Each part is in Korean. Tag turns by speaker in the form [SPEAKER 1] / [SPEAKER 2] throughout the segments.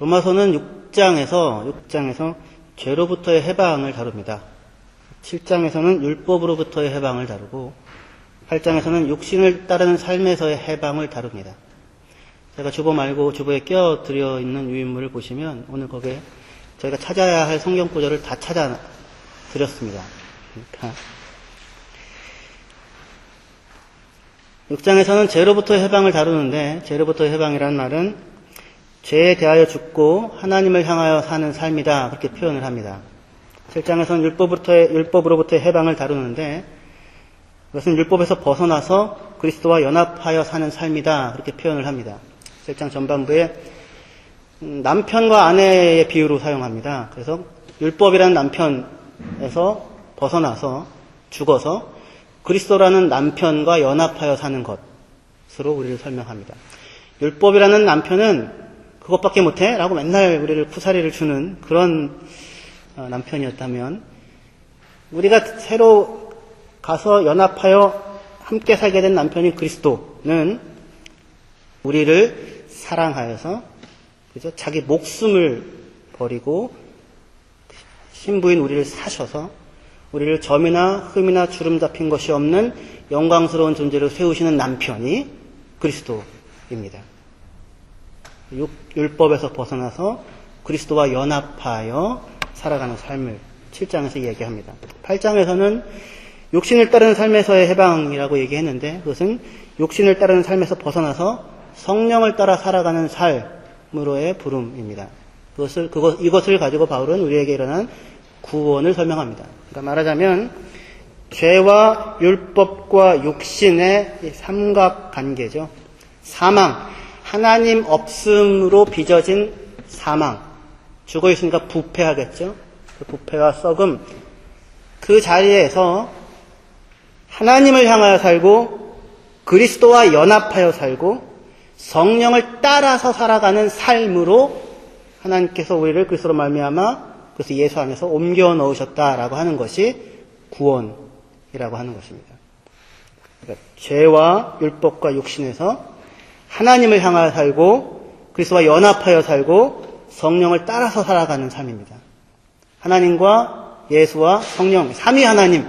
[SPEAKER 1] 로마서는 6장에서 죄로부터의 해방을 다룹니다. 7장에서는 율법으로부터의 해방을 다루고 8장에서는 육신을 따르는 삶에서의 해방을 다룹니다. 제가 주보 말고 주보에 끼어들어 있는 유인물을 보시면 오늘 거기에 저희가 찾아야 할 성경 구절을 다 찾아 드렸습니다. 그러니까 6장에서는 죄로부터의 해방을 다루는데, 죄로부터의 해방이라는 말은 죄에 대하여 죽고 하나님을 향하여 사는 삶이다, 그렇게 표현을 합니다. 7장에서는 율법으로부터의 해방을 다루는데, 그것은 율법에서 벗어나서 그리스도와 연합하여 사는 삶이다, 그렇게 표현을 합니다. 7장 전반부에 남편과 아내의 비유로 사용합니다. 그래서 율법이라는 남편에서 벗어나서 죽어서 그리스도라는 남편과 연합하여 사는 것으로 우리를 설명합니다. 율법이라는 남편은 그것밖에 못해? 라고 맨날 우리를 쿠사리를 주는 그런 남편이었다면, 우리가 새로 가서 연합하여 함께 살게 된 남편인 그리스도는 우리를 사랑하여서, 그죠? 자기 목숨을 버리고 신부인 우리를 사셔서 우리를 점이나 흠이나 주름 잡힌 것이 없는 영광스러운 존재로 세우시는 남편이 그리스도입니다. 율법에서 벗어나서 그리스도와 연합하여 살아가는 삶을 7장에서 이야기합니다. 8장에서는 육신을 따르는 삶에서의 해방이라고 얘기했는데, 그것은 육신을 따르는 삶에서 벗어나서 성령을 따라 살아가는 삶으로의 부름입니다. 이것을 가지고 바울은 우리에게 일어난 구원을 설명합니다. 그러니까 말하자면 죄와 율법과 육신의 삼각관계죠. 사망, 하나님 없음으로 빚어진 사망, 죽어 있으니까 부패하겠죠. 그 부패와 썩음, 그 자리에서 하나님을 향하여 살고 그리스도와 연합하여 살고 성령을 따라서 살아가는 삶으로 하나님께서 우리를 그리스도로 말미암아, 그래서 예수 안에서 옮겨 넣으셨다라고 하는 것이 구원이라고 하는 것입니다. 그러니까 죄와 율법과 육신에서 하나님을 향하여 살고 그리스도와 연합하여 살고 성령을 따라서 살아가는 삶입니다. 하나님과 예수와 성령, 삼위 하나님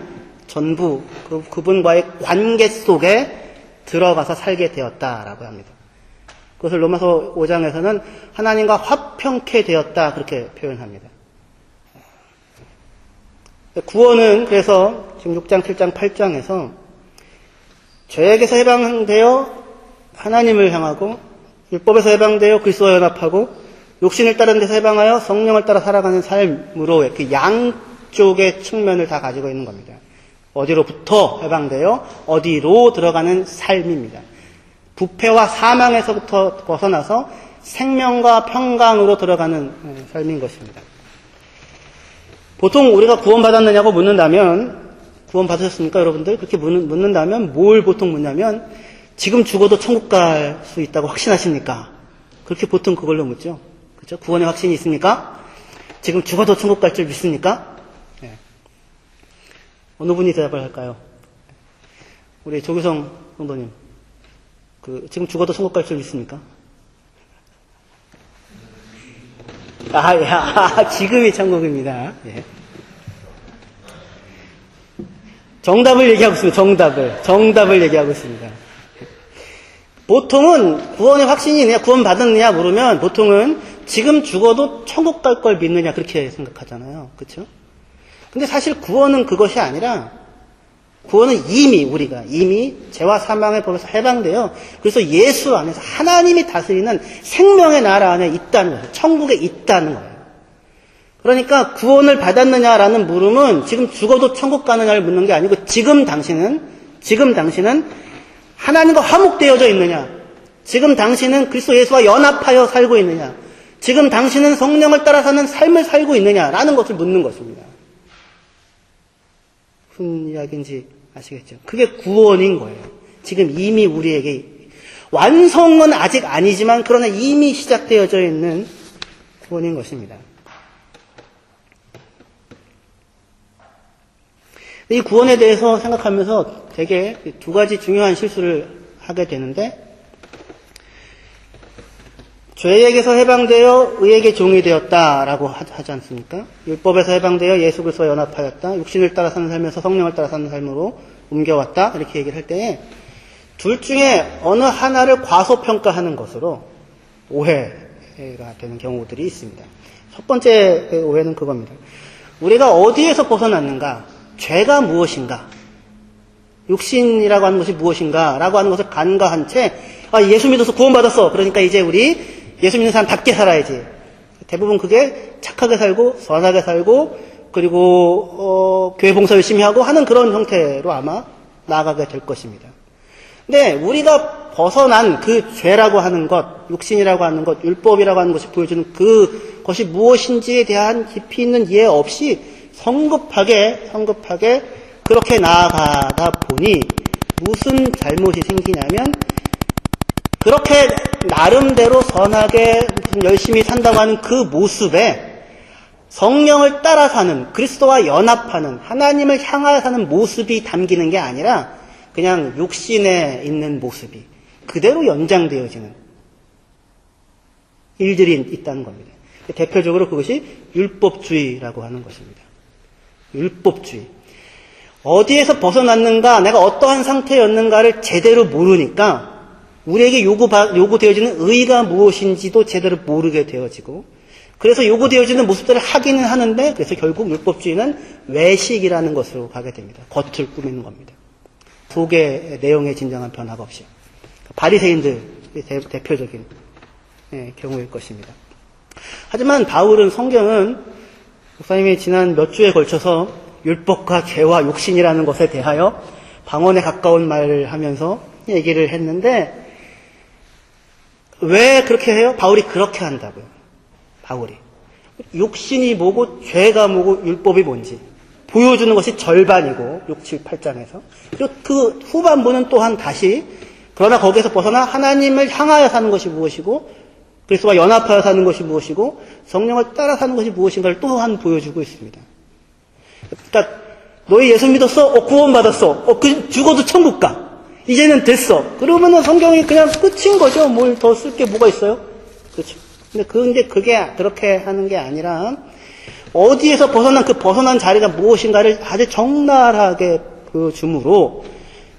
[SPEAKER 1] 전부 그분과의 관계 속에 들어가서 살게 되었다라고 합니다. 그것을 로마서 5장에서는 하나님과 화평케 되었다, 그렇게 표현합니다. 구원은 그래서 지금 6장, 7장, 8장에서 죄에게서 해방되어 하나님을 향하고, 율법에서 해방되어 그리스도와 연합하고, 욕심을 따르는 데서 해방하여 성령을 따라 살아가는 삶으로 이렇게 양쪽의 측면을 다 가지고 있는 겁니다. 어디로부터 해방되어 어디로 들어가는 삶입니다. 부패와 사망에서부터 벗어나서 생명과 평강으로 들어가는 삶인 것입니다. 보통 우리가 구원받았느냐고 묻는다면, 구원받으셨습니까 여러분들? 그렇게 묻는다면 뭘 보통 묻냐면, 지금 죽어도 천국 갈 수 있다고 확신하십니까? 그렇게 보통 그걸로 묻죠. 그렇죠? 구원의 확신이 있습니까? 지금 죽어도 천국 갈 줄 믿습니까? 네. 어느 분이 대답을 할까요? 우리 조규성 성도님, 지금 죽어도 천국 갈 줄 믿습니까? 지금이 천국입니다. 예. 정답을 얘기하고 있습니다. 정답을 얘기하고 있습니다. 보통은 구원의 확신이 있느냐, 구원 받았느냐 물으면 보통은 지금 죽어도 천국 갈 걸 믿느냐, 그렇게 생각하잖아요. 그렇죠? 근데 사실 구원은 그것이 아니라, 구원은 우리가 이미 죄와 사망의 법에서 해방되어 그래서 예수 안에서 하나님이 다스리는 생명의 나라 안에 있다는 거예요. 천국에 있다는 거예요. 그러니까 구원을 받았느냐라는 물음은 지금 죽어도 천국 가느냐를 묻는 게 아니고, 지금 당신은 하나님과 화목되어져 있느냐, 지금 당신은 그리스도 예수와 연합하여 살고 있느냐, 지금 당신은 성령을 따라 사는 삶을 살고 있느냐라는 것을 묻는 것입니다. 무슨 이야기인지 아시겠죠? 그게 구원인 거예요. 지금 이미 우리에게, 완성은 아직 아니지만 그러나 이미 시작되어져 있는 구원인 것입니다. 이 구원에 대해서 생각하면서 되게 두 가지 중요한 실수를 하게 되는데, 죄에게서 해방되어 의에게 종이 되었다라고 하지 않습니까? 율법에서 해방되어 예수 그리스도와 연합하였다. 육신을 따라 사는 삶에서 성령을 따라 사는 삶으로 옮겨왔다. 이렇게 얘기를 할 때에 둘 중에 어느 하나를 과소평가하는 것으로 오해가 되는 경우들이 있습니다. 첫 번째 오해는 그겁니다. 우리가 어디에서 벗어났는가? 죄가 무엇인가? 육신이라고 하는 것이 무엇인가? 라고 하는 것을 간과한 채 예수 믿어서 구원받았어. 그러니까 이제 우리 예수 믿는 사람답게 살아야지. 대부분 그게 착하게 살고 선하게 살고 그리고 교회 봉사 열심히 하고 하는 그런 형태로 아마 나아가게 될 것입니다. 근데 우리가 벗어난 그 죄라고 하는 것, 육신이라고 하는 것, 율법이라고 하는 것이 보여주는 그것이 무엇인지에 대한 깊이 있는 이해 없이 성급하게 그렇게 나아가다 보니 무슨 잘못이 생기냐면 그렇게 나름대로 선하게 열심히 산다고 하는 그 모습에 성령을 따라 사는, 그리스도와 연합하는, 하나님을 향하여 사는 모습이 담기는 게 아니라 그냥 육신에 있는 모습이 그대로 연장되어지는 일들이 있다는 겁니다. 대표적으로 그것이 율법주의라고 하는 것입니다. 율법주의. 어디에서 벗어났는가, 내가 어떠한 상태였는가를 제대로 모르니까 우리에게 요구되어지는 의가 무엇인지도 제대로 모르게 되어지고, 그래서 요구되어지는 모습들을 하기는 하는데, 그래서 결국 율법주의는 외식이라는 것으로 가게 됩니다. 겉을 꾸미는 겁니다. 속의 내용의 진정한 변화가 없이. 바리새인들의 대표적인 경우일 것입니다. 하지만 바울은 성경은 목사님이 지난 몇 주에 걸쳐서 율법과 죄와 욕심이라는 것에 대하여 방언에 가까운 말을 하면서 얘기를 했는데, 왜 그렇게 해요? 바울이 그렇게 한다고요. 바울이. 욕심이 뭐고 죄가 뭐고 율법이 뭔지 보여주는 것이 절반이고 6, 7, 8장에서. 그리고 그 후반부는 또한 다시 그러나 거기에서 벗어나 하나님을 향하여 사는 것이 무엇이고 그리스도와 연합하여 사는 것이 무엇이고 성령을 따라 사는 것이 무엇인가를 또한 보여주고 있습니다. 그러니까 너희 예수 믿었어? 구원받았어. 죽어도 천국 가. 이제는 됐어. 그러면은 성경이 그냥 끝인 거죠. 뭘 더 쓸 게 뭐가 있어요? 그렇죠. 근데 그게 그렇게 하는 게 아니라 어디에서 벗어난 자리가 무엇인가를 아주 적나라하게 보여주므로,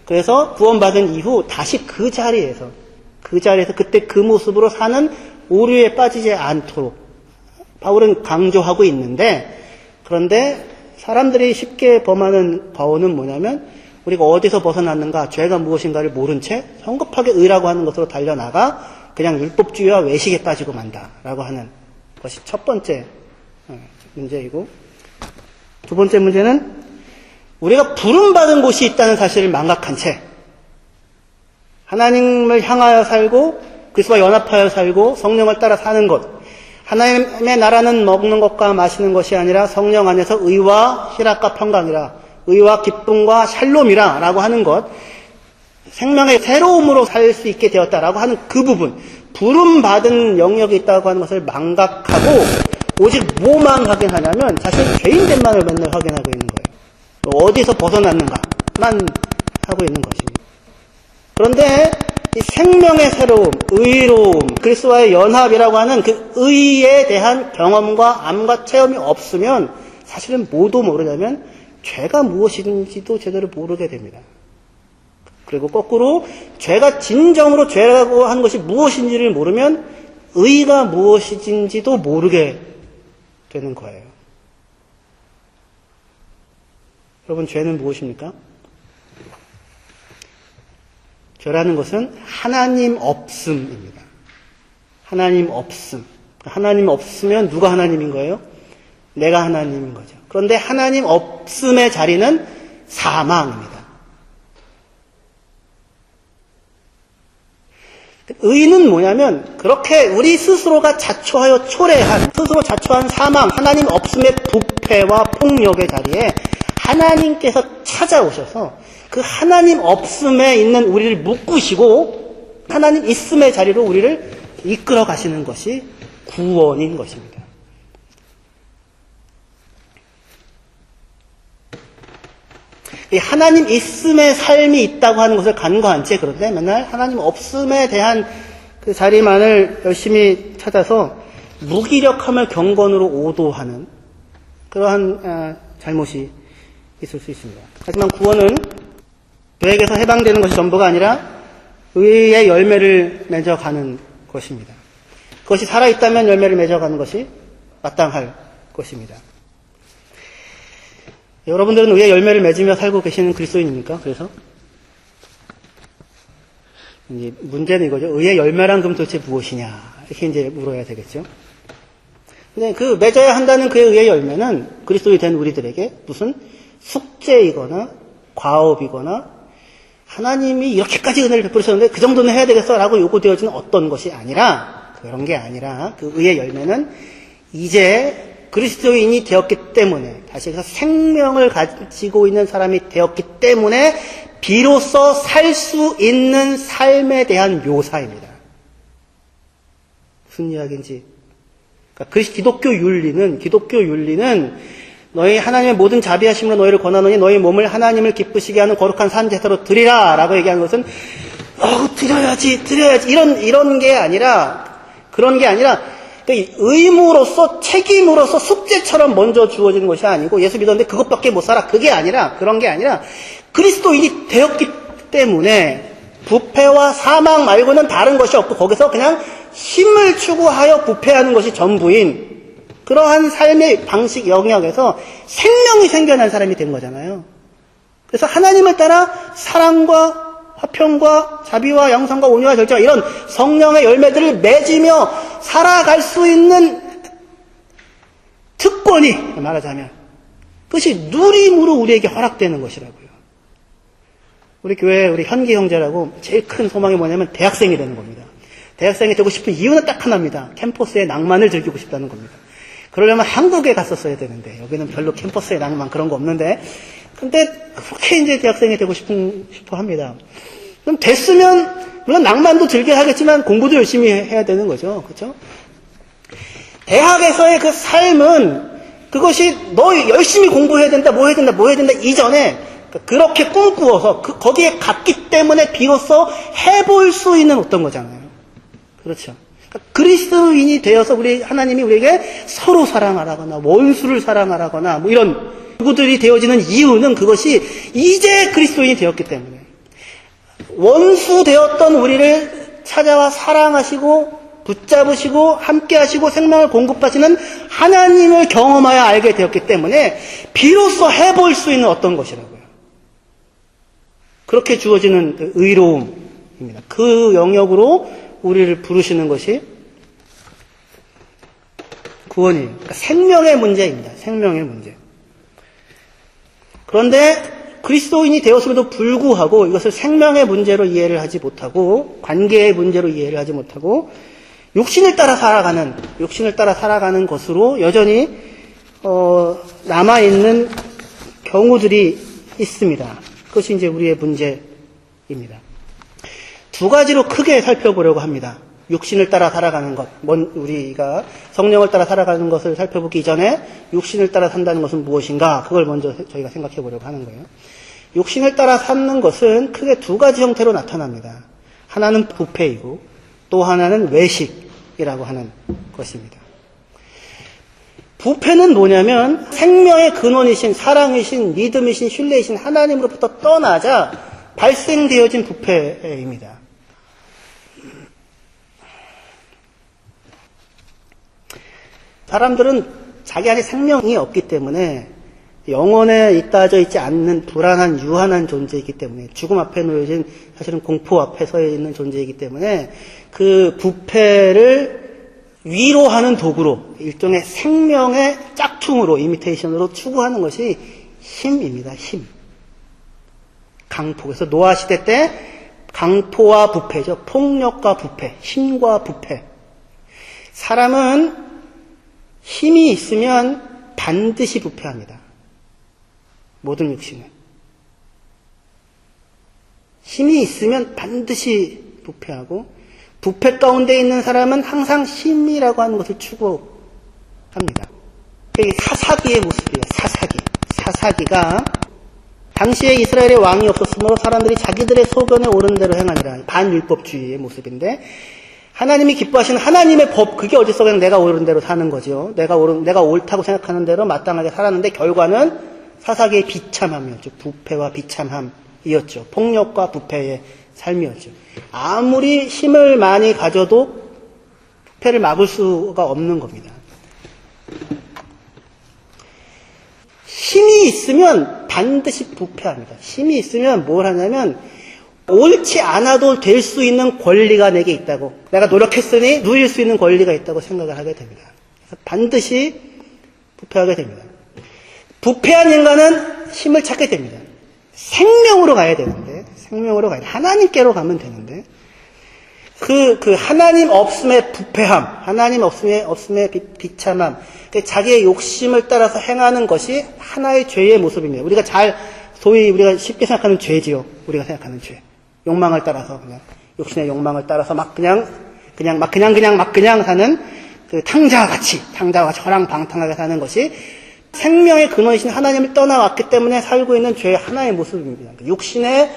[SPEAKER 1] 그래서 구원받은 이후 다시 그 자리에서 그때 그 모습으로 사는 오류에 빠지지 않도록 바울은 강조하고 있는데, 그런데 사람들이 쉽게 범하는 과오는 뭐냐면 우리가 어디서 벗어났는가, 죄가 무엇인가를 모른 채 성급하게 의라고 하는 것으로 달려나가 그냥 율법주의와 외식에 빠지고 만다라고 하는 것이 첫 번째 문제이고, 두 번째 문제는 우리가 부름받은 곳이 있다는 사실을 망각한 채 하나님을 향하여 살고 그리스도와 연합하여 살고 성령을 따라 사는 것, 하나님의 나라는 먹는 것과 마시는 것이 아니라 성령 안에서 의와 희락과 평강이라, 의와 기쁨과 샬롬이라 라고 하는 것, 생명의 새로움으로 살 수 있게 되었다라고 하는 그 부분, 부름받은 영역이 있다고 하는 것을 망각하고 오직 뭐만 확인하냐면 자신의 죄인됨만을 맨날 확인하고 있는 거예요. 어디서 벗어났는가만 하고 있는 것입니다. 그런데 이 생명의 새로움, 의로움, 그리스도와의 연합이라고 하는 그 의에 대한 경험과 암과 체험이 없으면 사실은 뭐도 모르냐면 죄가 무엇인지도 제대로 모르게 됩니다. 그리고 거꾸로 죄가 진정으로 죄라고 하는 것이 무엇인지를 모르면 의가 무엇인지도 모르게 되는 거예요. 여러분, 죄는 무엇입니까? 죄라는 것은 하나님 없음입니다. 하나님 없음. 하나님 없으면 누가 하나님인 거예요? 내가 하나님인 거죠. 그런데 하나님 없음의 자리는 사망입니다. 의는 뭐냐면 그렇게 우리 스스로가 자초하여 초래한, 스스로 자초한 사망, 하나님 없음의 부패와 폭력의 자리에 하나님께서 찾아오셔서 그 하나님 없음에 있는 우리를 묶으시고 하나님 있음의 자리로 우리를 이끌어 가시는 것이 구원인 것입니다. 이 하나님 있음의 삶이 있다고 하는 것을 간과한 채, 그런데 맨날 하나님 없음에 대한 그 자리만을 열심히 찾아서 무기력함을 경건으로 오도하는 그러한 잘못이 있을 수 있습니다. 하지만 구원은 죄에게서 해방되는 것이 전부가 아니라 의의 열매를 맺어가는 것입니다. 그것이 살아있다면 열매를 맺어가는 것이 마땅할 것입니다. 여러분들은 의의 열매를 맺으며 살고 계시는 그리스도인입니까? 그래서 이제 문제는 이거죠. 의의 열매란 그럼 도대체 무엇이냐? 이렇게 이제 물어야 되겠죠. 근데 그 맺어야 한다는 그의 의의 열매는 그리스도인이 된 우리들에게 무슨 숙제이거나 과업이거나 하나님이 이렇게까지 은혜를 베푸셨는데 그 정도는 해야 되겠어라고 요구되어지는 어떤 것이 아니라, 그런 게 아니라 그 의의 열매는 이제 그리스도인이 되었기 때문에, 다시 해서 생명을 가지고 있는 사람이 되었기 때문에 비로소 살 수 있는 삶에 대한 묘사입니다. 무슨 이야기인지. 그러니까 기독교 윤리는 너희 하나님의 모든 자비하심으로 너희를 권하노니 너희 몸을 하나님을 기쁘시게 하는 거룩한 산 제사로 드리라 라고 얘기하는 것은 드려야지 이런 게 아니라, 그런 게 아니라 의무로서 책임으로서 숙제처럼 먼저 주어지는 것이 아니고, 예수 믿었는데 그것밖에 못 살아, 그게 아니라, 그런 게 아니라 그리스도인이 되었기 때문에 부패와 사망 말고는 다른 것이 없고 거기서 그냥 힘을 추구하여 부패하는 것이 전부인 그러한 삶의 방식 영역에서 생명이 생겨난 사람이 된 거잖아요. 그래서 하나님을 따라 사랑과 화평과 자비와 양선과 온유와 절제와 이런 성령의 열매들을 맺으며 살아갈 수 있는 특권이, 말하자면 그것이 누림으로 우리에게 허락되는 것이라고요. 우리 교회 우리 현기 형제라고 제일 큰 소망이 뭐냐면 대학생이 되는 겁니다. 대학생이 되고 싶은 이유는 딱 하나입니다. 캠퍼스의 낭만을 즐기고 싶다는 겁니다. 그러려면 한국에 갔었어야 되는데 여기는 별로 캠퍼스의 낭만 그런 거 없는데, 근데 그렇게 이제 대학생이 되고 싶어 합니다. 그럼 됐으면 물론 낭만도 즐겨 하겠지만 공부도 열심히 해야 되는 거죠. 그렇죠? 대학에서의 그 삶은 그것이 너 열심히 공부해야 된다, 뭐 해야 된다 이전에 그렇게 꿈꾸어서 거기에 갔기 때문에 비로소 해볼 수 있는 어떤 거잖아요. 그렇죠. 그리스도인이 되어서 하나님이 우리에게 서로 사랑하라거나 원수를 사랑하라거나 뭐 이런 요구들이 되어지는 이유는 그것이 이제 그리스도인이 되었기 때문에, 원수 되었던 우리를 찾아와 사랑하시고 붙잡으시고 함께하시고 생명을 공급하시는 하나님을 경험하여 알게 되었기 때문에 비로소 해볼 수 있는 어떤 것이라고요. 그렇게 주어지는 의로움입니다. 그 영역으로 우리를 부르시는 것이 구원이에요. 그러니까 생명의 문제입니다. 생명의 문제. 그런데 그리스도인이 되었음에도 불구하고 이것을 생명의 문제로 이해를 하지 못하고 관계의 문제로 이해를 하지 못하고 육신을 따라 살아가는 것으로 여전히 남아있는 경우들이 있습니다. 그것이 이제 우리의 문제입니다. 두 가지로 크게 살펴보려고 합니다. 육신을 따라 살아가는 것, 우리가 성령을 따라 살아가는 것을 살펴보기 이전에 육신을 따라 산다는 것은 무엇인가, 그걸 먼저 저희가 생각해 보려고 하는 거예요. 육신을 따라 사는 것은 크게 두 가지 형태로 나타납니다. 하나는 부패이고 또 하나는 외식이라고 하는 것입니다. 부패는 뭐냐면 생명의 근원이신 사랑이신 믿음이신 신뢰이신 하나님으로부터 떠나자 발생되어진 부패입니다. 사람들은 자기 안에 생명이 없기 때문에 영혼에 있다져 있지 않는 불안한 유한한 존재이기 때문에, 죽음 앞에 놓여진 사실은 공포 앞에 서 있는 존재이기 때문에 그 부패를 위로하는 도구로, 일종의 생명의 짝퉁으로, 이미테이션으로 추구하는 것이 힘입니다. 힘. 강포. 그래서 노아 시대 때 강포와 부패죠. 폭력과 부패, 힘과 부패. 사람은 힘이 있으면 반드시 부패합니다. 모든 육신은. 힘이 있으면 반드시 부패하고, 부패 가운데 있는 사람은 항상 힘이라고 하는 것을 추구합니다. 이게 사사기의 모습이에요. 사사기가 당시에 이스라엘의 왕이 없었으므로 사람들이 자기들의 소견에 오른 대로 행하니라. 반율법주의의 모습인데, 하나님이 기뻐하시는 하나님의 법, 그게 어딨어? 그냥 내가 옳은 대로 사는 거죠. 내가 옳다고 생각하는 대로 마땅하게 살았는데 결과는 사사기의 비참함이었죠. 부패와 비참함이었죠. 폭력과 부패의 삶이었죠. 아무리 힘을 많이 가져도 부패를 막을 수가 없는 겁니다. 힘이 있으면 반드시 부패합니다. 힘이 있으면 뭘 하냐면 옳지 않아도 될 수 있는 권리가 내게 있다고, 내가 노력했으니 누릴 수 있는 권리가 있다고 생각을 하게 됩니다. 그래서 반드시 부패하게 됩니다. 부패한 인간은 힘을 찾게 됩니다. 생명으로 가야 되는데, 하나님께로 가면 되는데, 그 하나님 없음의 부패함, 하나님 없음의 비참함, 자기의 욕심을 따라서 행하는 것이 하나의 죄의 모습입니다. 소위 우리가 쉽게 생각하는 죄지요. 우리가 생각하는 죄. 욕망을 따라서, 욕심의 욕망을 따라서 막 그냥 사는 그 탕자와 같이 허랑방탕하게 사는 것이 생명의 근원이신 하나님을 떠나왔기 때문에 살고 있는 죄의 하나의 모습입니다. 육신의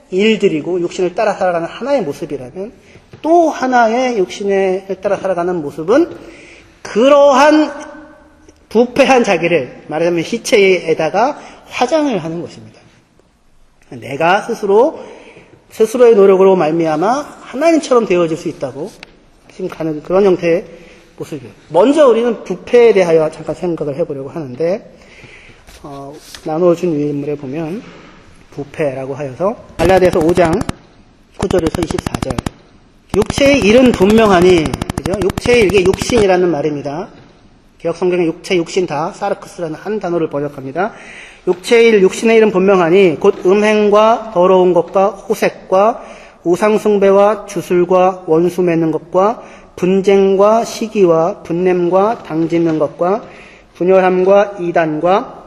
[SPEAKER 1] 일들이고 육신을 따라 살아가는 하나의 모습이라면 또 하나의 육신을 따라 살아가는 모습은 그러한 부패한 자기를 말하자면 희체에다가 화장을 하는 것입니다. 내가 스스로의 노력으로 말미암아 하나님처럼 되어질 수 있다고 지금 가는 그런 형태의 모습이에요. 먼저 우리는 부패에 대하여 잠깐 생각을 해보려고 하는데 나누어준 인물에 보면 부패라고 하여서 갈라디아서 5장 9절에서 24절 육체의 일은 분명하니, 그죠? 육체의 일, 이게 육신이라는 말입니다. 개혁성경에 육체, 육신 다 사르크스라는 한 단어를 번역합니다. 육체의 일, 육신의 일은 분명하니 곧 음행과 더러운 것과 호색과 우상숭배와 주술과 원수 맺는 것과 분쟁과 시기와 분냄과 당짓는 것과 분열함과 이단과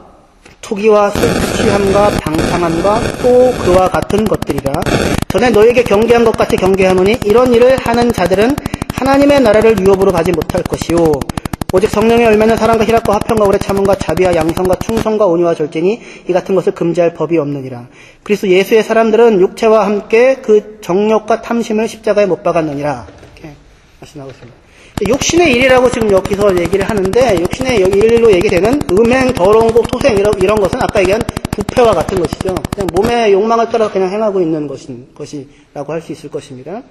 [SPEAKER 1] 투기와 술 취함과 방탕함과 또 그와 같은 것들이라. 전에 너에게 경계한 것 같이 경계하노니 이런 일을 하는 자들은 하나님의 나라를 유업으로 가지 못할 것이요 오직 성령의 열매는 사랑과 희락과 화평과 오래 참음과 자비와 양성과 충성과 온유와 절제니 이 같은 것을 금지할 법이 없느니라. 그리스도 예수의 사람들은 육체와 함께 그 정욕과 탐심을 십자가에 못 박았느니라. 이렇게 말씀하고 있습니다. 육신의 일이라고 지금 여기서 얘기를 하는데 육신의 일로 얘기되는 음행, 더러운 것, 토생 이런 것은 아까 얘기한 부패와 같은 것이죠. 그냥 몸의 욕망을 따라 그냥 행하고 있는 것이라고 할 수 있을 것입니다.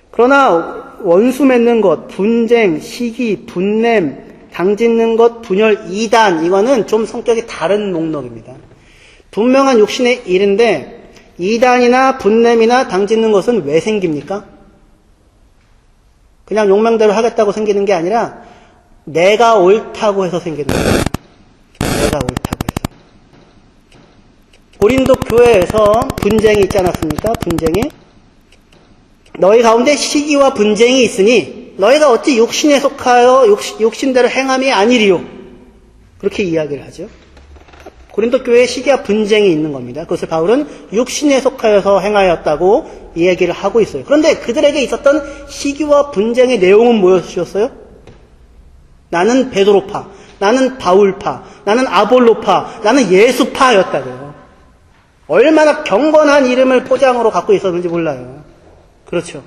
[SPEAKER 1] 그러나 원수 맺는 것, 분쟁, 시기, 분냄, 당짓는 것, 분열, 이단 이거는 좀 성격이 다른 목록입니다. 분명한 육신의 일인데 이단이나 분냄이나 당짓는 것은 왜 생깁니까? 그냥 욕망대로 하겠다고 생기는 게 아니라 내가 옳다고 해서 생기는 거예요. 내가 옳다고 해서. 고린도 교회에서 분쟁이 있지 않았습니까? 분쟁이. 너희 가운데 시기와 분쟁이 있으니 너희가 어찌 육신에 속하여 육신대로 행함이 아니리요. 그렇게 이야기를 하죠. 고린도 교회에 시기와 분쟁이 있는 겁니다. 그것을 바울은 육신에 속하여서 행하였다고 이야기를 하고 있어요. 그런데 그들에게 있었던 시기와 분쟁의 내용은 무엇이었어요? 나는 베드로파, 나는 바울파, 나는 아볼로파, 나는 예수파였다고요. 얼마나 경건한 이름을 포장으로 갖고 있었는지 몰라요. 그렇죠.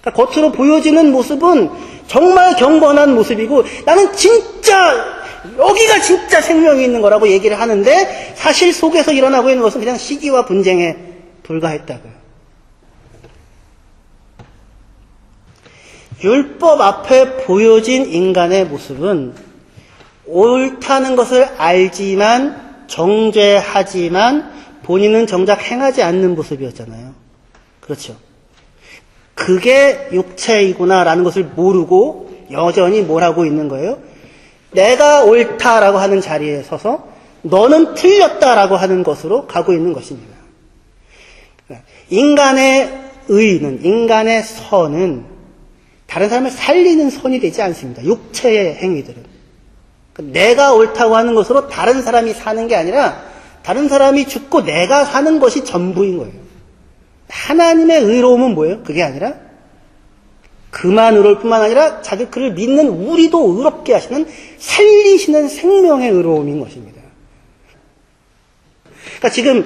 [SPEAKER 1] 그러니까 겉으로 보여지는 모습은 정말 경건한 모습이고 나는 진짜 여기가 진짜 생명이 있는 거라고 얘기를 하는데 사실 속에서 일어나고 있는 것은 그냥 시기와 분쟁에 불과했다고요. 율법 앞에 보여진 인간의 모습은 옳다는 것을 알지만 정죄하지만 본인은 정작 행하지 않는 모습이었잖아요. 그렇죠. 그게 육체이구나라는 것을 모르고 여전히 뭘 하고 있는 거예요? 내가 옳다라고 하는 자리에 서서 너는 틀렸다라고 하는 것으로 가고 있는 것입니다. 인간의 의는, 인간의 선은 다른 사람을 살리는 선이 되지 않습니다. 육체의 행위들은. 내가 옳다고 하는 것으로 다른 사람이 사는 게 아니라 다른 사람이 죽고 내가 사는 것이 전부인 거예요. 하나님의 의로움은 뭐예요? 그게 아니라 그만 의로울 뿐만 아니라 그를 믿는 우리도 의롭게 하시는 살리시는 생명의 의로움인 것입니다. 그러니까 지금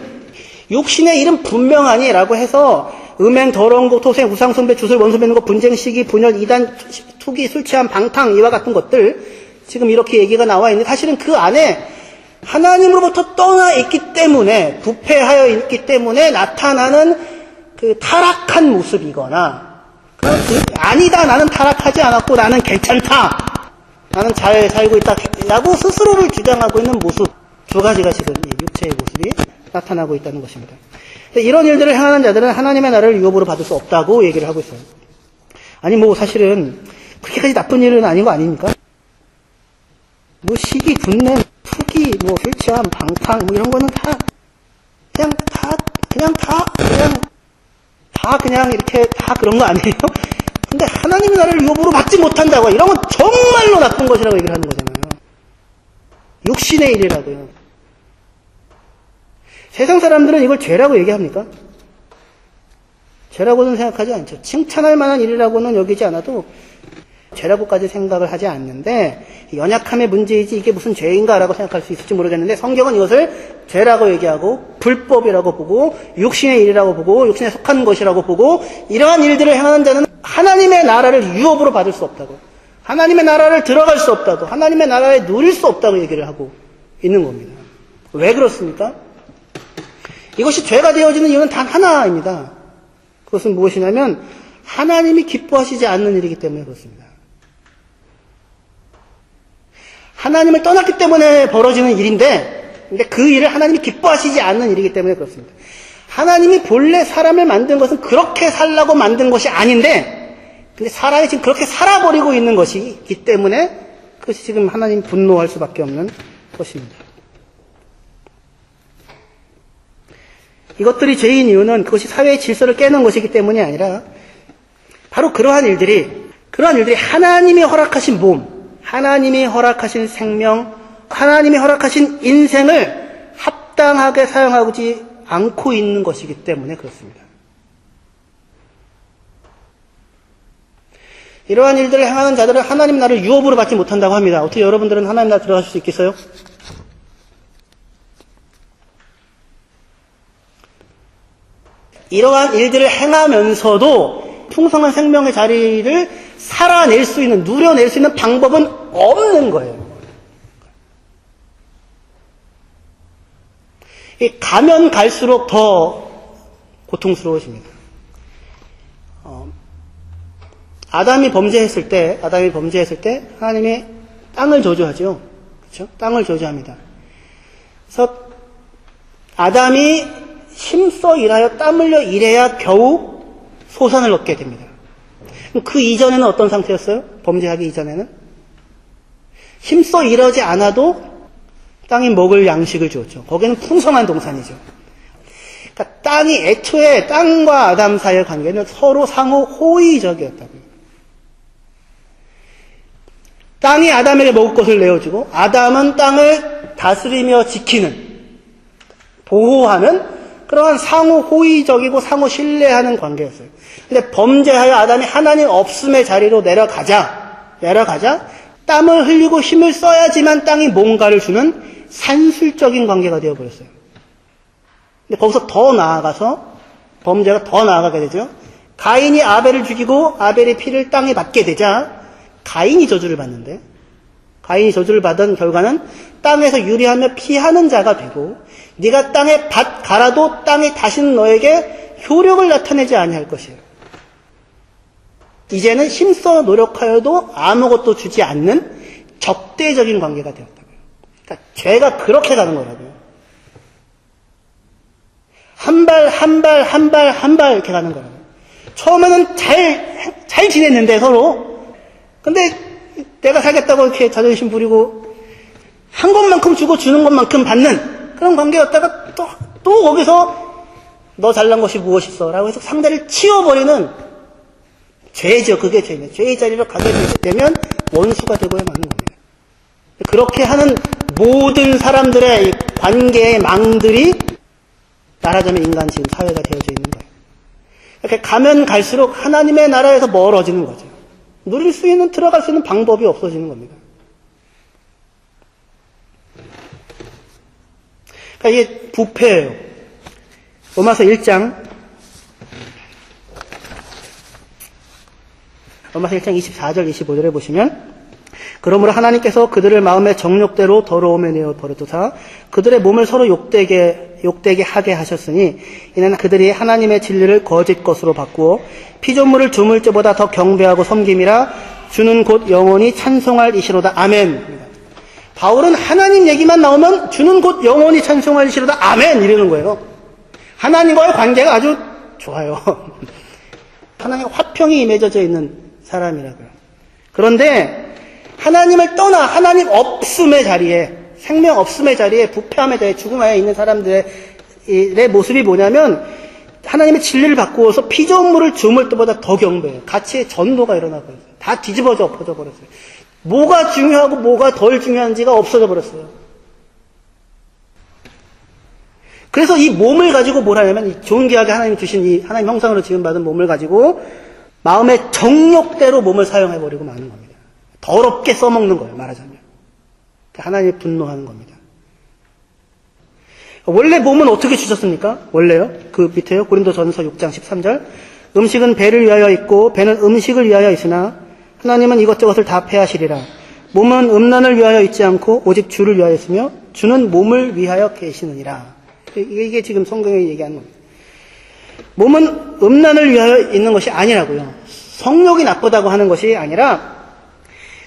[SPEAKER 1] 육신의 일은 분명하니라고 해서 음행, 더러운 것, 토생, 우상숭배, 주술, 원수 맺는 것, 분쟁, 시기, 분열, 이단, 투기, 술 취함, 방탕 이와 같은 것들 지금 이렇게 얘기가 나와 있는데 사실은 그 안에 하나님으로부터 떠나 있기 때문에 부패하여 있기 때문에 나타나는 그 타락한 모습이거나 아니다 나는 타락하지 않았고 나는 괜찮다 나는 잘 살고 있다 라고 스스로를 주장하고 있는 모습 두 가지가 지금 이 육체의 모습이 나타나고 있다는 것입니다. 이런 일들을 행하는 자들은 하나님의 나라를 유업으로 받을 수 없다고 얘기를 하고 있어요. 아니 뭐 사실은 그렇게까지 나쁜 일은 아닌 거 아닙니까? 뭐 시기, 분냄, 투기, 뭐 술 취함, 방탕 뭐 이런 거는 그냥 이렇게 다 그런 거 아니에요? 근데 하나님의 나라를 유업으로 받지 못한다고 이런 건 정말로 나쁜 것이라고 얘기를 하는 거잖아요. 육신의 일이라고요. 세상 사람들은 이걸 죄라고 얘기합니까? 죄라고는 생각하지 않죠. 칭찬할 만한 일이라고는 여기지 않아도 죄라고까지 생각을 하지 않는데 연약함의 문제이지 이게 무슨 죄인가라고 생각할 수 있을지 모르겠는데 성경은 이것을 죄라고 얘기하고 불법이라고 보고 육신의 일이라고 보고 육신에 속한 것이라고 보고 이러한 일들을 행하는 자는 하나님의 나라를 유업으로 받을 수 없다고 하나님의 나라를 들어갈 수 없다고 하나님의 나라에 누릴 수 없다고 얘기를 하고 있는 겁니다. 왜 그렇습니까? 이것이 죄가 되어지는 이유는 단 하나입니다. 그것은 무엇이냐면 하나님이 기뻐하시지 않는 일이기 때문에 그렇습니다. 하나님을 떠났기 때문에 벌어지는 일인데 근데 그 일을 하나님이 기뻐하시지 않는 일이기 때문에 그렇습니다. 하나님이 본래 사람을 만든 것은 그렇게 살라고 만든 것이 아닌데 근데 사람이 지금 그렇게 살아버리고 있는 것이기 때문에 그것이 지금 하나님 분노할 수밖에 없는 것입니다. 이것들이 죄인 이유는 그것이 사회의 질서를 깨는 것이기 때문이 아니라 바로 그러한 일들이 하나님이 허락하신 몸, 하나님이 허락하신 생명, 하나님이 허락하신 인생을 합당하게 사용하지 않고 있는 것이기 때문에 그렇습니다. 이러한 일들을 행하는 자들은 하나님 나라를 유업으로 받지 못한다고 합니다. 어떻게 여러분들은 하나님 나라 들어가실 수 있겠어요? 이러한 일들을 행하면서도 풍성한 생명의 자리를 살아낼 수 있는, 누려낼 수 있는 방법은 없는 거예요. 가면 갈수록 더 고통스러워집니다. 아담이 범죄했을 때 하나님이 땅을 저주하죠. 그렇죠? 땅을 저주합니다. 그래서 아담이 힘써 일하여 땀 흘려 일해야 겨우 소산을 얻게 됩니다. 그 이전에는 어떤 상태였어요? 범죄하기 이전에는? 힘써 일하지 않아도 땅이 먹을 양식을 주었죠. 거기는 풍성한 동산이죠. 그러니까 땅이 애초에 땅과 아담 사이의 관계는 서로 상호 호의적이었다고요. 땅이 아담에게 먹을 것을 내어주고 아담은 땅을 다스리며 지키는, 보호하는 그러한 상호 호의적이고 상호 신뢰하는 관계였어요. 근데 범죄하여 아담이 하나님 없음의 자리로 내려가자 땀을 흘리고 힘을 써야지만 땅이 뭔가를 주는 산술적인 관계가 되어버렸어요. 근데 거기서 더 나아가서 범죄가 더 나아가게 되죠. 가인이 아벨을 죽이고 아벨의 피를 땅에 받게 되자 가인이 저주를 받는데 가인이 저주를 받은 결과는 땅에서 유리하며 피하는 자가 되고 네가 땅에 밭 갈아도 땅이 다시는 너에게 효력을 나타내지 아니할 것이에요. 이제는 힘써 노력하여도 아무것도 주지 않는 적대적인 관계가 되었다고요. 그러니까 죄가 그렇게 가는 거라고요. 한 발 이렇게 가는 거라고요. 처음에는 잘 지냈는데 서로. 근데 내가 살겠다고 이렇게 자존심 부리고 한 것만큼 주고 주는 것만큼 받는 그런 관계였다가 또 거기서 너 잘난 것이 무엇이있어 라고 해서 상대를 치워버리는 죄죠. 그게 죄입니다. 죄의 자리로 가게 되면 원수가 되고야 마는 겁니다. 그렇게 하는 모든 사람들의 관계의 망들이 말하자면 인간 지금 사회가 되어져 있는 거예요. 이렇게 가면 갈수록 하나님의 나라에서 멀어지는 거죠. 누릴 수 있는, 들어갈 수 있는 방법이 없어지는 겁니다. 그러니까 이게 부패예요. 로마서 1장 로마서 1장 24절 25절에 보시면 그러므로 하나님께서 그들을 마음의 정욕대로 더러움에 내어 버려두사 그들의 몸을 서로 욕되게 하게 하셨으니 이는 그들이 하나님의 진리를 거짓 것으로 바꾸어 피조물을 주물 때보다 더 경배하고 섬김이라 주는 곧 영원히 찬송할 이시로다. 아멘. 바울은 하나님 얘기만 나오면 주는 곧 영원히 찬송할 이시로다. 아멘 이러는 거예요. 하나님과의 관계가 아주 좋아요. 하나님과 화평이 맺어져 있는 사람이라고요. 그런데 하나님을 떠나 하나님 없음의 자리에, 생명 없음의 자리에, 부패함의 자리에, 죽음에 있는 사람들의 모습이 뭐냐면 하나님의 진리를 바꾸어서 피조물을 주물 때보다 더 경배해요. 가치의 전도가 일어나고 있어요. 다 뒤집어져 엎어져 버렸어요. 뭐가 중요하고 뭐가 덜 중요한지가 없어져 버렸어요. 그래서 이 몸을 가지고 뭘 하냐면 이 존귀하게 하나님이 주신 이 하나님 형상으로 지음받은 몸을 가지고 마음의 정욕대로 몸을 사용해버리고 마는 겁니다. 더럽게 써먹는 거예요, 말하자면. 하나님이 분노하는 겁니다. 원래 몸은 어떻게 주셨습니까? 원래요? 그 밑에요. 고린도전서 6장 13절. 음식은 배를 위하여 있고 배는 음식을 위하여 있으나 하나님은 이것저것을 다 패하시리라. 몸은 음란을 위하여 있지 않고 오직 주를 위하여 있으며 주는 몸을 위하여 계시느니라. 이게 지금 성경이 얘기하는 겁니다. 몸은 음란을 위하여 있는 것이 아니라고요. 성욕이 나쁘다고 하는 것이 아니라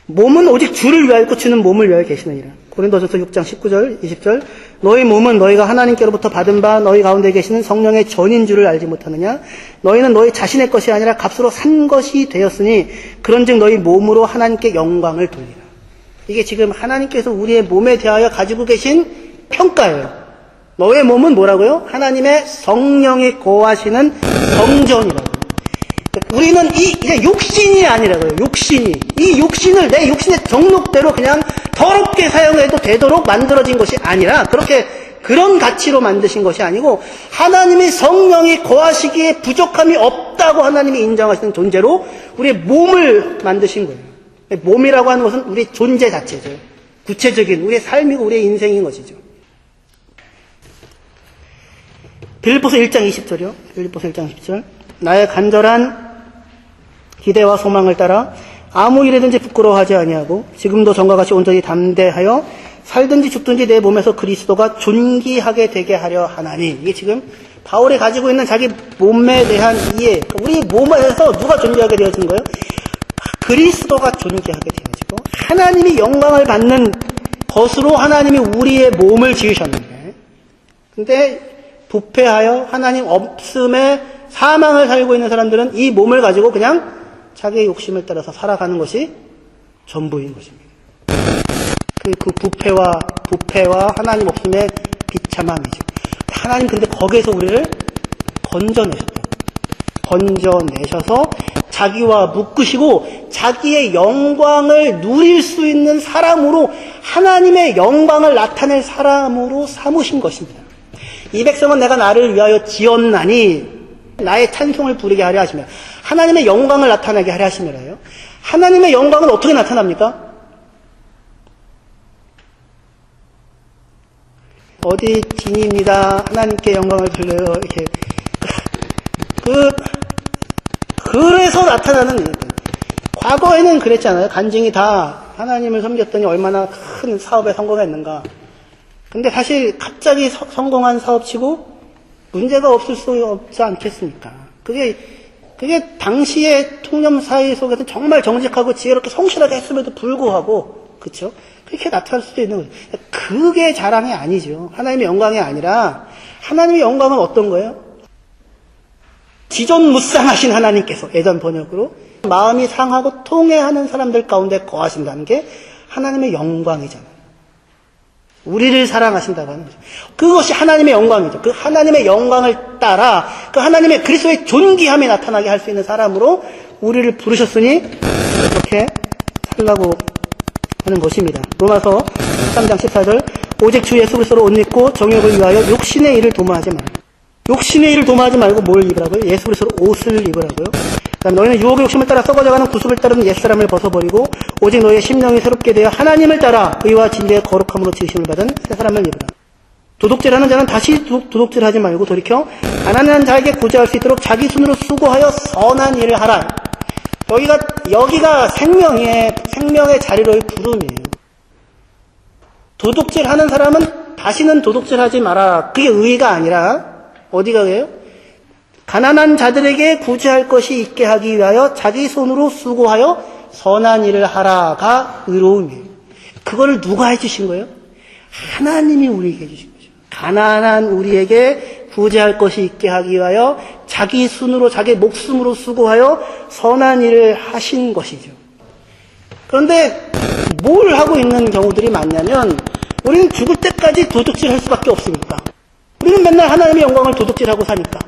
[SPEAKER 1] 몸은 오직 주를 위하여 있고 주는 몸을 위하여 계시느니라. 고린도전서 6장 19절 20절. 너희 몸은 너희가 하나님께로부터 받은 바 너희 가운데 계시는 성령의 전인 줄을 알지 못하느냐. 너희는 너희 자신의 것이 아니라 값으로 산 것이 되었으니 그런즉 너희 몸으로 하나님께 영광을 돌리라. 이게 지금 하나님께서 우리의 몸에 대하여 가지고 계신 평가예요. 너의 몸은 뭐라고요? 하나님의 성령이 거하시는 성전이라고. 우리는 이제 욕심이 아니라고요. 욕심이. 이 욕심을 내 욕심의 정욕대로 그냥 더럽게 사용해도 되도록 만들어진 것이 아니라 그런 가치로 만드신 것이 아니고 하나님의 성령이 거하시기에 부족함이 없다고 하나님이 인정하시는 존재로 우리의 몸을 만드신 거예요. 몸이라고 하는 것은 우리의 존재 자체죠. 구체적인 우리의 삶이고 우리의 인생인 것이죠. 빌립보서 1장 20절이요. 빌립보서 1장 20절. 나의 간절한 기대와 소망을 따라 아무 일에든지 부끄러워하지 아니하고 지금도 전과 같이 온전히 담대하여 살든지 죽든지 내 몸에서 그리스도가 존귀하게 되게 하려 하나니. 이게 지금 바울이 가지고 있는 자기 몸에 대한 이해. 우리 몸에서 누가 존귀하게 되어지는 거예요? 그리스도가 존귀하게 되어지고 하나님이 영광을 받는 것으로 하나님이 우리의 몸을 지으셨는데, 근데 부패하여 하나님 없음에 사망을 살고 있는 사람들은 이 몸을 가지고 그냥 자기의 욕심을 따라서 살아가는 것이 전부인 것입니다. 그 부패와 하나님 없음의 비참함이죠. 하나님 근데 거기에서 우리를 건져내셔서 자기와 묶으시고 자기의 영광을 누릴 수 있는 사람으로, 하나님의 영광을 나타낼 사람으로 삼으신 것입니다. 이 백성은 내가 나를 위하여 지었나니 나의 찬송을 부르게 하려 하시며, 하나님의 영광을 나타나게 하려 하시며라요. 하나님의 영광은 어떻게 나타납니까? 어디 진입니다. 하나님께 영광을 돌려요. 이렇게 그래서 나타나는 일들. 과거에는 그랬잖아요. 간증이 다 하나님을 섬겼더니 얼마나 큰 사업에 성공했는가. 근데 사실 갑자기 성공한 사업치고 문제가 없을 수 없지 않겠습니까? 그게 당시의 통념 사회 속에서 정말 정직하고 지혜롭게 성실하게 했음에도 불구하고, 그쵸? 그렇게 나타날 수도 있는 거죠. 그게 자랑이 아니죠. 하나님의 영광이 아니라, 하나님의 영광은 어떤 거예요? 지존무쌍하신 하나님께서, 예전 번역으로 마음이 상하고 통회하는 사람들 가운데 거하신다는 게 하나님의 영광이잖아요. 우리를 사랑하신다고 하는 거죠. 그것이 하나님의 영광이죠. 그 하나님의 영광을 따라 그 하나님의 그리스도의 존귀함이 나타나게 할 수 있는 사람으로 우리를 부르셨으니 그렇게 살라고 하는 것입니다. 로마서 13장 14절. 오직 주 예수 그리스도로 옷 입고 정욕을 위하여 욕심의 일을 도모하지 말고. 욕심의 일을 도모하지 말고 뭘 입으라고요? 예수 그리스도로 옷을 입으라고요. 그다음에 너희는 유혹의 욕심을 따라 썩어져가는 구습을 따르는 옛사람을 벗어버리고 오직 너희의 심령이 새롭게 되어 하나님을 따라 의와 진리의 거룩함으로 지으심을 받은 새 사람을 입으라. 도둑질하는 자는 다시 도둑질하지 말고 돌이켜 가난한 자에게 구제할 수 있도록 자기 손으로 수고하여 선한 일을 하라. 여기가 생명의 자리로의 부름이에요. 도둑질 하는 사람은 다시는 도둑질 하지 마라. 그게 의의가 아니라, 어디가 그래요? 가난한 자들에게 구제할 것이 있게 하기 위하여 자기 손으로 수고하여 선한 일을 하라가 의로움이에요. 그거를 누가 해주신 거예요? 하나님이 우리에게 해주신 거죠. 가난한 우리에게 구제할 것이 있게 하기 위하여 자기 손으로, 자기 목숨으로 수고하여 선한 일을 하신 것이죠. 그런데 뭘 하고 있는 경우들이 많냐면, 우리는 죽을 때까지 도둑질 할 수밖에 없으니까. 우리는 맨날 하나님의 영광을 도둑질하고 사니까.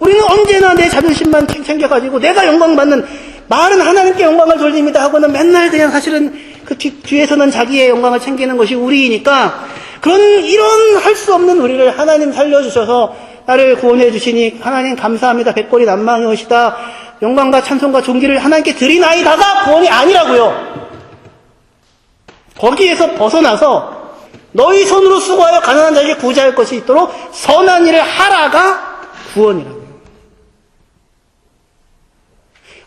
[SPEAKER 1] 우리는 언제나 내 자존심만 챙겨가지고 내가 영광받는, 말은 하나님께 영광을 돌립니다 하고는 맨날 그냥 사실은 그 뒤에서는 자기의 영광을 챙기는 것이 우리이니까, 이런 할 수 없는 우리를 하나님 살려주셔서 나를 구원해 주시니 하나님 감사합니다. 백골이 난망이 오시다. 영광과 찬송과 존귀를 하나님께 드리나이다가 구원이 아니라고요. 거기에서 벗어나서 너희 손으로 수고하여 가난한 자에게 구제할 것이 있도록 선한 일을 하라가 구원이라고요.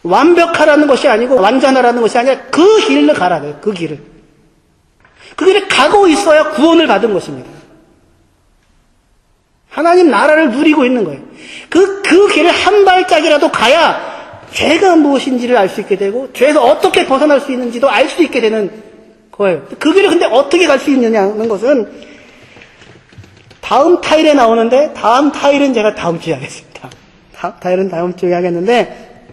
[SPEAKER 1] 완벽하라는 것이 아니고 완전하라는 것이 아니라 그 길을 가라고요. 그 길을. 그 길을 가고 있어야 구원을 받은 것입니다. 하나님 나라를 누리고 있는 거예요. 그 길을 한 발짝이라도 가야 죄가 무엇인지를 알 수 있게 되고, 죄에서 어떻게 벗어날 수 있는지도 알 수 있게 되는 거예요. 그 길을 근데 어떻게 갈 수 있느냐는 것은 다음 타일에 나오는데, 다음 타일은 제가 다음 주에 하겠습니다. 다음 타일은 다음 주에 하겠는데,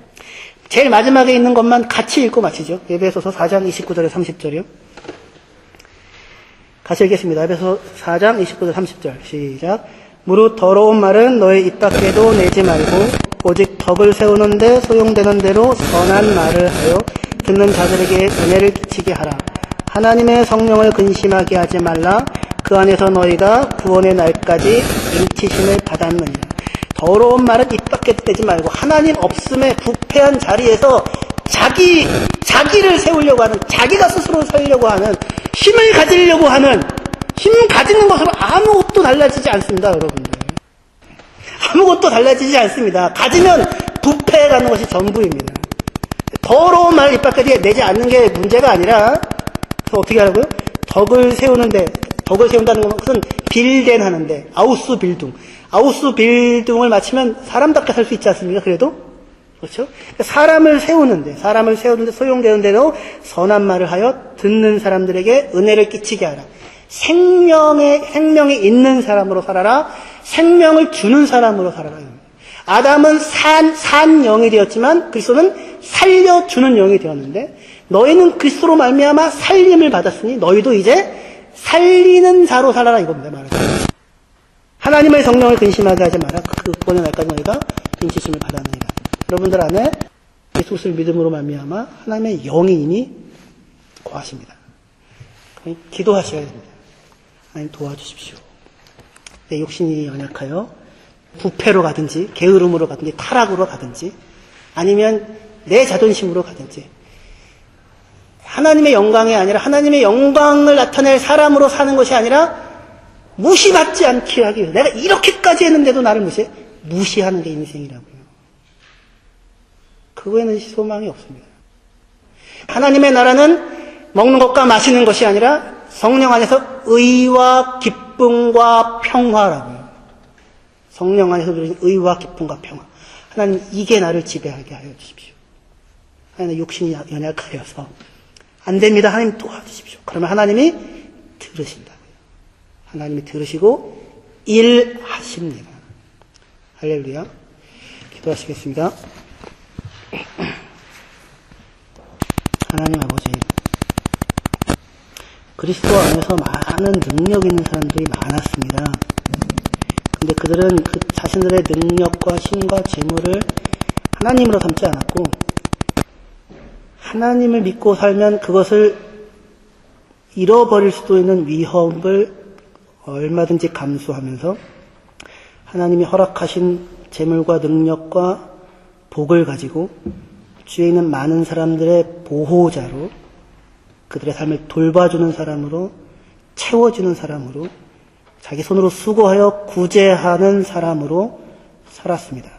[SPEAKER 1] 제일 마지막에 있는 것만 같이 읽고 마치죠. 에베소서 4장 29절에 30절이요. 같이 읽겠습니다. 에베소 4장 29절 30절 시작. 무릇 더러운 말은 너의 입 밖에도 내지 말고 오직 덕을 세우는데 소용되는 대로 선한 말을 하여 듣는 자들에게 은혜를 끼치게 하라. 하나님의 성령을 근심하게 하지 말라. 그 안에서 너희가 구원의 날까지 인치심을 받았느니라. 더러운 말은 입 밖에 내지 말고, 하나님 없음에 부패한 자리에서 자기를 세우려고 하는, 자기가 스스로 살려고 하는, 힘을 가지려고 하는, 힘 가지는 것으로 아무것도 달라지지 않습니다, 여러분들. 아무것도 달라지지 않습니다. 가지면 부패해가는 것이 전부입니다. 더러운 말을 입 밖에 내지 않는 게 문제가 아니라, 어떻게 하라고요? 덕을 세우는데, 덕을 세운다는 것은 빌덴 하는데, 아우스 빌둥을 마치면 사람답게 살 수 있지 않습니까? 그래도? 그렇죠? 사람을 세우는데 소용되는 대로 선한 말을 하여 듣는 사람들에게 은혜를 끼치게 하라. 생명이 있는 사람으로 살아라. 생명을 주는 사람으로 살아라. 아담은 산 영이 되었지만 그리스도는 살려주는 영이 되었는데, 너희는 그리스도로 말미암아 살림을 받았으니 너희도 이제 살리는 자로 살아라, 이겁니다. 말하자면. 하나님의 성령을 근심하게 하지 마라. 그 구원의 날까지 너희가 인치심을 받았느니라. 여러분들 안에 예수를 믿음으로 말미암아 하나님의 영이 이미 거하십니다. 기도하셔야 됩니다. 하나님 도와주십시오. 내 욕심이 연약하여 부패로 가든지 게으름으로 가든지 타락으로 가든지 아니면 내 자존심으로 가든지, 하나님의 영광이 아니라 하나님의 영광을 나타낼 사람으로 사는 것이 아니라 무시받지 않게 하기 위해서, 내가 이렇게까지 했는데도 나를 무시하는 게 인생이라고요. 그거에는 소망이 없습니다. 하나님의 나라는 먹는 것과 마시는 것이 아니라 성령 안에서 의와 기쁨과 평화라고요. 성령 안에서 누리는 의와 기쁨과 평화. 하나님, 이게 나를 지배하게 하여 주십시오. 하나님, 욕심이 연약하여서 안 됩니다. 하나님 도와주십시오. 그러면 하나님이 들으신다고요. 하나님이 들으시고 일하십니다. 할렐루야. 기도하시겠습니다. 하나님 아버지, 그리스도 안에서 많은 능력 있는 사람들이 많았습니다. 근데 그들은 그 자신들의 능력과 힘과 재물을 하나님으로 삼지 않았고, 하나님을 믿고 살면 그것을 잃어버릴 수도 있는 위험을 얼마든지 감수하면서 하나님이 허락하신 재물과 능력과 복을 가지고 주위에 있는 많은 사람들의 보호자로, 그들의 삶을 돌봐주는 사람으로, 채워주는 사람으로, 자기 손으로 수고하여 구제하는 사람으로 살았습니다.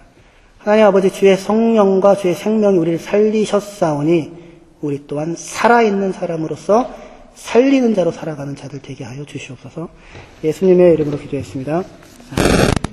[SPEAKER 1] 하나님 아버지 주의 성령과 주의 생명이 우리를 살리셨사오니 우리 또한 살아있는 사람으로서 살리는 자로 살아가는 자들 되게 하여 주시옵소서. 예수님의 이름으로 기도했습니다. 아멘.